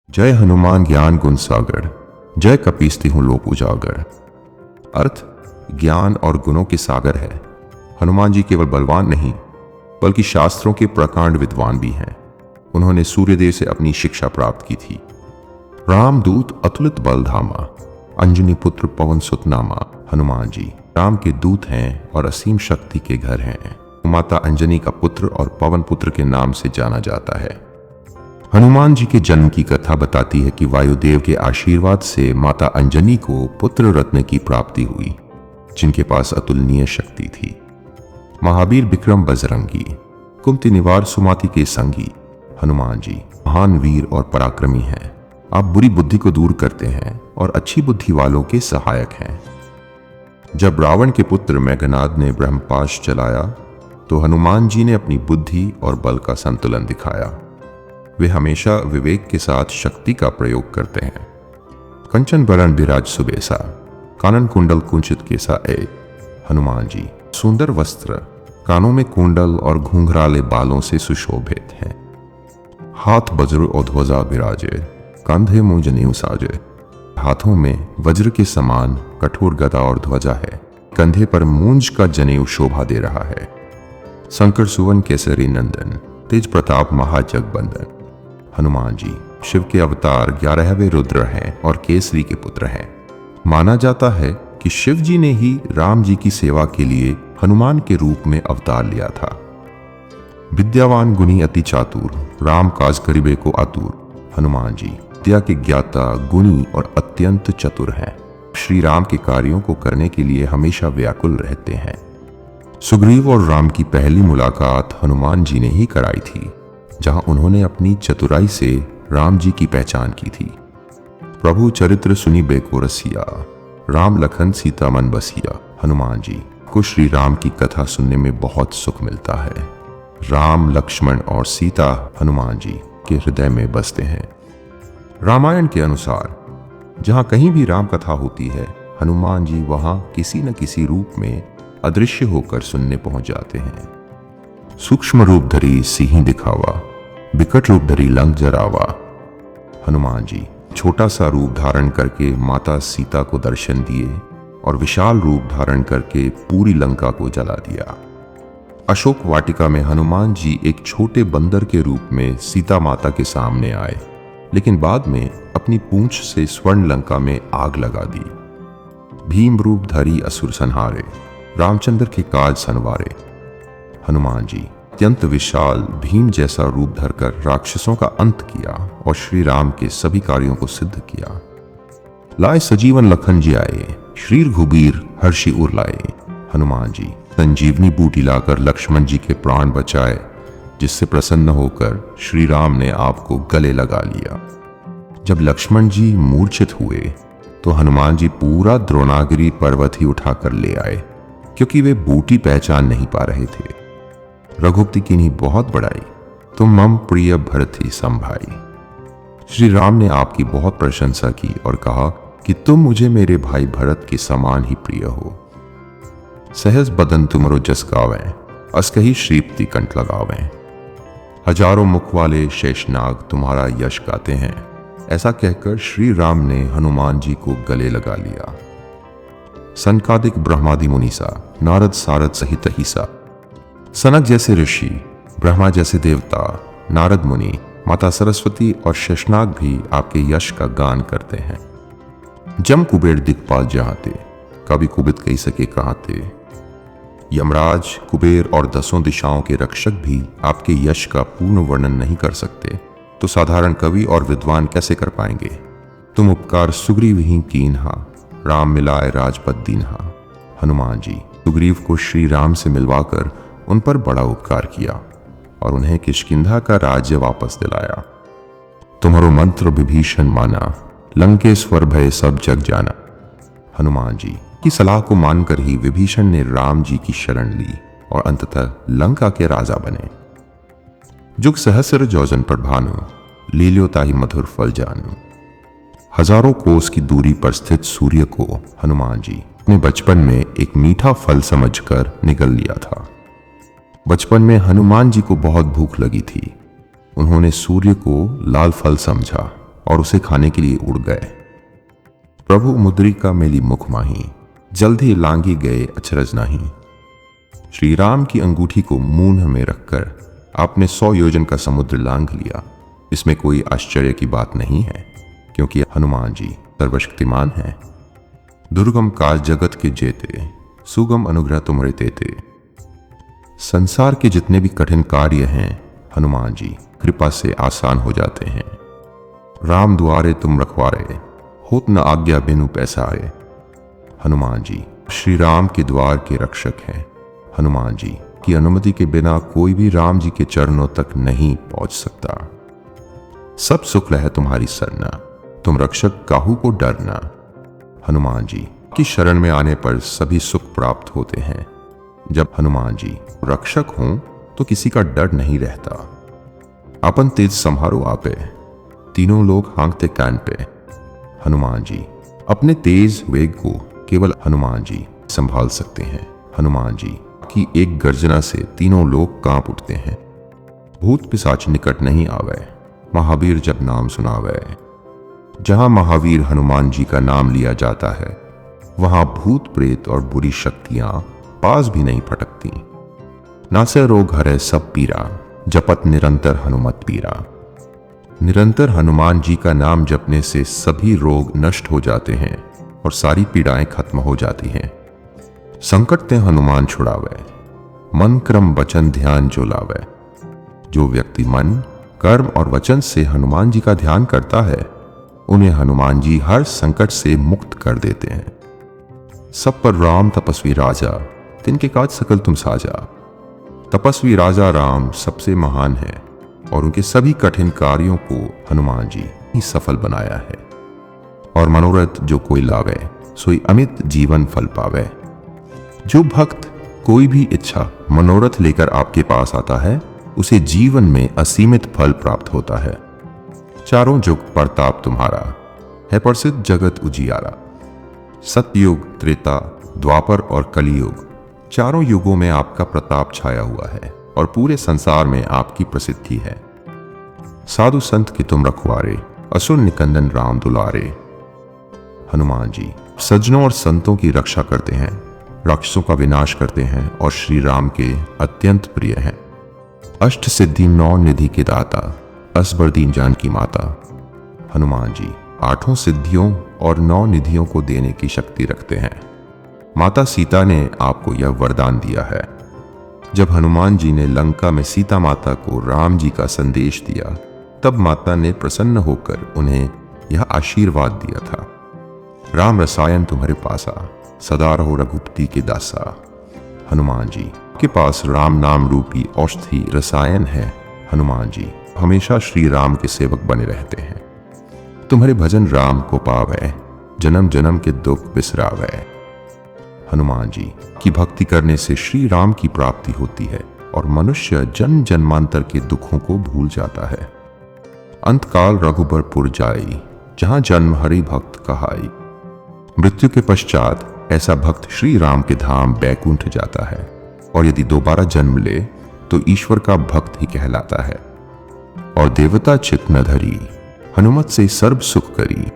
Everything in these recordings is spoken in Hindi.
जय हनुमान ज्ञान गुण सागर, जय कपीसती हूँ लोक उजागर। अर्थ ज्ञान और गुणों के सागर है। हनुमान जी केवल बलवान नहीं बल्कि शास्त्रों के प्रकांड विद्वान भी हैं। उन्होंने सूर्यदेव से अपनी शिक्षा प्राप्त की थी। रामदूत अतुलित बल धामा, अंजनी पुत्र पवन सुत नामा। हनुमान जी राम के दूत हैं और असीम शक्ति के घर हैं। माता अंजनी का पुत्र और पवन पुत्र के नाम से जाना जाता है। हनुमान जी के जन्म की कथा बताती है कि वायुदेव के आशीर्वाद से माता अंजनी को पुत्र रत्न की प्राप्ति हुई, जिनके पास अतुलनीय शक्ति थी। महावीर विक्रम बजरंगी, कुंती निवार सुमति के संगी। हनुमान जी महान वीर और पराक्रमी हैं। आप बुरी बुद्धि को दूर करते हैं और अच्छी बुद्धि वालों के सहायक हैं। जब रावण के पुत्र मेघनाद ने ब्रह्मपाश चलाया तो हनुमान जी ने अपनी बुद्धि और बल का संतुलन दिखाया। वे हमेशा विवेक के साथ शक्ति का प्रयोग करते हैं। कंचन बरन विराज सुबेसा, कानन कुंडल कुंचित केसा ए। हनुमान जी सुंदर वस्त्र, कानों में कुंडल और घुंघराले बालों से सुशोभित हैं। हाथ वज्र और ध्वजा विराजे, कंधे मुंज जनेऊ साजे। हाथों में वज्र के समान कठोर गदा और ध्वजा है। कंधे पर मूंज का जनेऊ शोभा दे रहा है। शंकर सुवन केसरी नंदन, तेज प्रताप महाजगबंदन। हनुमान जी शिव के अवतार 11वें रुद्र हैं और केसरी के पुत्र हैं। माना जाता है कि शिव जी ने ही राम जी की सेवा के लिए हनुमान के रूप में अवतार लिया था। विद्यावान गुणी अति चातुर, राम काज करिबे को आतुर। हनुमान जी विद्या के ज्ञाता, गुणी और अत्यंत चतुर हैं। श्री राम के कार्यों को करने के लिए हमेशा व्याकुल रहते हैं। सुग्रीव और राम की पहली मुलाकात हनुमान जी ने ही कराई थी, जहां उन्होंने अपनी चतुराई से राम जी की पहचान की थी। प्रभु चरित्र सुनी बेको रसिया, राम लखन सीता मन बसिया। हनुमान जी को श्री राम की कथा सुनने में बहुत सुख मिलता है। राम, लक्ष्मण और सीता हनुमान जी के हृदय में बसते हैं। रामायण के अनुसार जहां कहीं भी राम कथा होती है, हनुमान जी वहां किसी न किसी रूप में अदृश्य होकर सुनने पहुंच जाते हैं। सूक्ष्म रूप धरी सिंह दिखावा, विकट रूप धरी लंक जरावा। हनुमान जी छोटा सा रूप धारण करके माता सीता को दर्शन दिए और विशाल रूप धारण करके पूरी लंका को जला दिया। अशोक वाटिका में हनुमान जी एक छोटे बंदर के रूप में सीता माता के सामने आए, लेकिन बाद में अपनी पूंछ से स्वर्ण लंका में आग लगा दी। भीम रूप धरी असुर संहारे, रामचंद्र के काज सनवारे। हनुमान जी अत्यंत विशाल भीम जैसा रूप धरकर राक्षसों का अंत किया और श्री राम के सभी कार्यों को सिद्ध किया। लाए सजीवन लखन जी आए, श्री रघुबीर हर्षि उर लाए। हनुमान जी संजीवनी बूटी लाकर लक्ष्मण जी के प्राण बचाए, जिससे प्रसन्न होकर श्री राम ने आपको गले लगा लिया। जब लक्ष्मण जी मूर्छित हुए तो हनुमान जी पूरा द्रोणागिरी पर्वत ही उठाकर ले आए, क्योंकि वे बूटी पहचान नहीं पा रहे थे। रघुपति की नहीं बहुत बड़ाई, तुम मम प्रिय भरत ही संभाई। श्री राम ने आपकी बहुत प्रशंसा की और कहा कि तुम मुझे मेरे भाई भरत के समान ही प्रिय हो। सहज बदन तुमरो जस गावें, अस कही श्रीप्ति कंठ लगावें। हजारों मुख वाले शेषनाग तुम्हारा यश गाते हैं। ऐसा कहकर श्री राम ने हनुमान जी को गले लगा लिया। सनकादिक ब्रह्मादि मुनीसा, नारद सारद सहित अहिसा। सनक जैसे ऋषि, ब्रह्मा जैसे देवता, नारद मुनि, माता सरस्वती और शेषनाग भी आपके यश का गान करते हैं। जम कुबेर दिक्पाल जहाते, कभी कुबित कही सके कहाते। यमराज, कुबेर और 10 दिशाओं के रक्षक भी आपके यश का पूर्ण वर्णन नहीं कर सकते, तो साधारण कवि और विद्वान कैसे कर पाएंगे। तुम उपकार सुग्रीव ही कीन्हा, राम मिलाए राजपद दीन्हा। हनुमान जी सुग्रीव को श्री राम से मिलवाकर उन पर बड़ा उपकार किया और उन्हें किष्किंधा का राज्य वापस दिलाया। तुम्हारो मंत्र विभीषण माना, लंकेश्वर भय सब जग जाना। हनुमान जी की सलाह को मानकर ही विभीषण ने राम जी की शरण ली और अंततः लंका के राजा बने। जुग सहस्र जोजन पर भानु, लील्यो ताहि मधुर फल जानू। हजारों कोस की दूरी पर स्थित सूर्य को हनुमान जी अपने बचपन में एक मीठा फल समझकर निगल लिया था। बचपन में हनुमान जी को बहुत भूख लगी थी। उन्होंने सूर्य को लाल फल समझा और उसे खाने के लिए उड़ गए। प्रभु मुद्रिका मेली मुख माही, जल्द ही लांगी गए अचरज नाही। श्री राम की अंगूठी को मुंह में रखकर आपने 100 योजन का समुद्र लांघ लिया। इसमें कोई आश्चर्य की बात नहीं है, क्योंकि हनुमान जी सर्वशक्तिमान हैं। दुर्गम काज जगत के जेते, सुगम अनुग्रह तुम्हारे तेते। संसार के जितने भी कठिन कार्य हैं हनुमान जी कृपा से आसान हो जाते हैं। राम द्वारे तुम रखवारे, होत न आज्ञा बिनु पैसारे। हनुमान जी श्री राम के द्वार के रक्षक हैं। हनुमान जी की अनुमति के बिना कोई भी राम जी के चरणों तक नहीं पहुंच सकता। सब सुख है तुम्हारी सरना, तुम रक्षक काहू को डरना। हनुमान जी की शरण में आने पर सभी सुख प्राप्त होते हैं। जब हनुमान जी रक्षक हों तो किसी का डर नहीं रहता। अपन तेज संहारो आपे, तीनों लोग हाँकते कान पे। हनुमान जी अपने तेज वेग को केवल हनुमान जी संभाल सकते हैं। हनुमान जी की एक गर्जना से तीनों लोग कांप उठते हैं। भूत पिशाच निकट नहीं आवे, महावीर जब नाम सुनावे। जहां महावीर हनुमान जी का नाम लिया जाता है वहां भूत प्रेत और बुरी शक्तियां पास भी नहीं फटकती। नासे रोग हरे सब पीरा, जपत निरंतर हनुमत पीरा। निरंतर हनुमान जी का नाम जपने से सभी रोग नष्ट हो जाते हैं और सारी पीड़ाएं खत्म हो जाती हैं। संकट ते हनुमान छुड़ावे, मन क्रम वचन ध्यान जो लावे। जो व्यक्ति मन कर्म और वचन से हनुमान जी का ध्यान करता है उन्हें हनुमान जी हर संकट से मुक्त कर देते हैं। सब पर राम तपस्वी राजा, तिनके काज सकल तुम साजा। तपस्वी राजा राम सबसे महान है और उनके सभी कठिन कार्यों को हनुमान जी ही सफल बनाया है। और मनोरथ जो कोई लावे सोई अमित जीवन फल पावे। जो भक्त कोई भी इच्छा मनोरथ लेकर आपके पास आता है उसे जीवन में असीमित फल प्राप्त होता है। चारों युग प्रताप तुम्हारा, है प्रसिद्ध जगत उजियारा। सतयुग, त्रेता, द्वापर और कलियुग, चारों युगों में आपका प्रताप छाया हुआ है और पूरे संसार में आपकी प्रसिद्धि है। साधु संत के तुम रखवारे, असुर निकंदन राम दुलारे। हनुमान जी सज्जनों और संतों की रक्षा करते हैं, राक्षसों का विनाश करते हैं और श्री राम के अत्यंत प्रिय हैं। अष्ट सिद्धि 9 निधि के दाता, असबर दीन जानकी माता। हनुमान जी 8 सिद्धियों और 9 निधियों को देने की शक्ति रखते हैं। माता सीता ने आपको यह वरदान दिया है। जब हनुमान जी ने लंका में सीता माता को राम जी का संदेश दिया तब माता ने प्रसन्न होकर उन्हें यह आशीर्वाद दिया था, राम रसायन तुम्हारे पासा, सदा रहो रघुपति के दासा। हनुमान जी के पास राम नाम रूपी औषधि रसायन है। हनुमान जी हमेशा श्री राम के सेवक बने रहते हैं। तुम्हारे भजन राम को पावे, जन्म जन्म के दुख बिसरावे। हनुमान जी की भक्ति करने से श्री राम की प्राप्ति होती है और मनुष्य जन्म जन्मांतर के दुखों को भूल जाता है। अंतकाल रघुबरपुर जाई, जहां जन्म हरि भक्त कहाई। मृत्यु के पश्चात ऐसा भक्त श्री राम के धाम बैकुंठ जाता है और यदि दोबारा जन्म ले तो ईश्वर का भक्त ही कहलाता है। और देवता चित न धरी, हनुमत से सर्व सुख करी।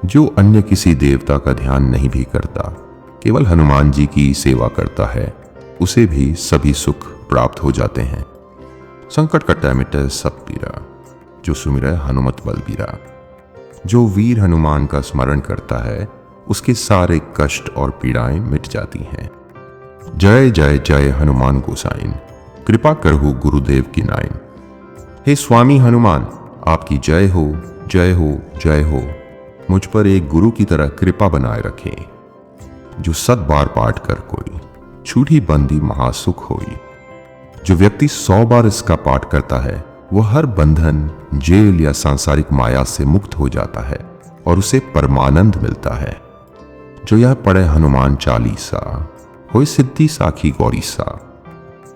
जो अन्य किसी देवता का ध्यान नहीं भी करता, केवल हनुमान जी की सेवा करता है, उसे भी सभी सुख प्राप्त हो जाते हैं। संकट कटै मिटै सब पीरा, जो सुमिरै हनुमत बलबीरा। जो वीर हनुमान का स्मरण करता है उसके सारे कष्ट और पीड़ाएं मिट जाती हैं। जय जय जय हनुमान गोसाइन, कृपा करहु गुरुदेव की नाइन। हे स्वामी हनुमान, आपकी जय हो जय हो जय हो। मुझ पर एक गुरु की तरह कृपा बनाए रखें। जो 7 बार पाठ कर कोई, छूटी बंदी महासुख होई। जो व्यक्ति 100 बार इसका पाठ करता है वह हर बंधन, जेल या सांसारिक माया से मुक्त हो जाता है और उसे परमानंद मिलता है। जो यह पढ़े हनुमान चालीसा, होय सिद्धि साखी गौरीसा।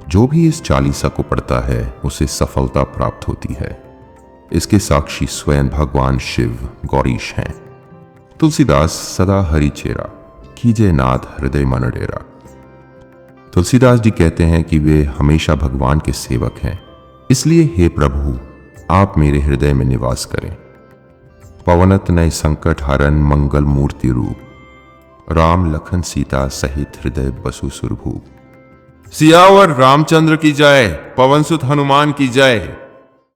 जो भी इस चालीसा को पढ़ता है उसे सफलता प्राप्त होती है। इसके साक्षी स्वयं भगवान शिव गौरीश हैं। तुलसीदास सदा हरि चेरा, कीजे नाथ हृदय मन डेरा। तुलसीदास जी कहते हैं कि वे हमेशा भगवान के सेवक हैं, इसलिए हे प्रभु आप मेरे हृदय में निवास करें। पवनत नय संकट हरन मंगल मूर्ति रूप। राम लखन सीता सहित हृदय बसु सुरभूप। सियावर रामचंद्र की जय, पवन सुत हनुमान की जय।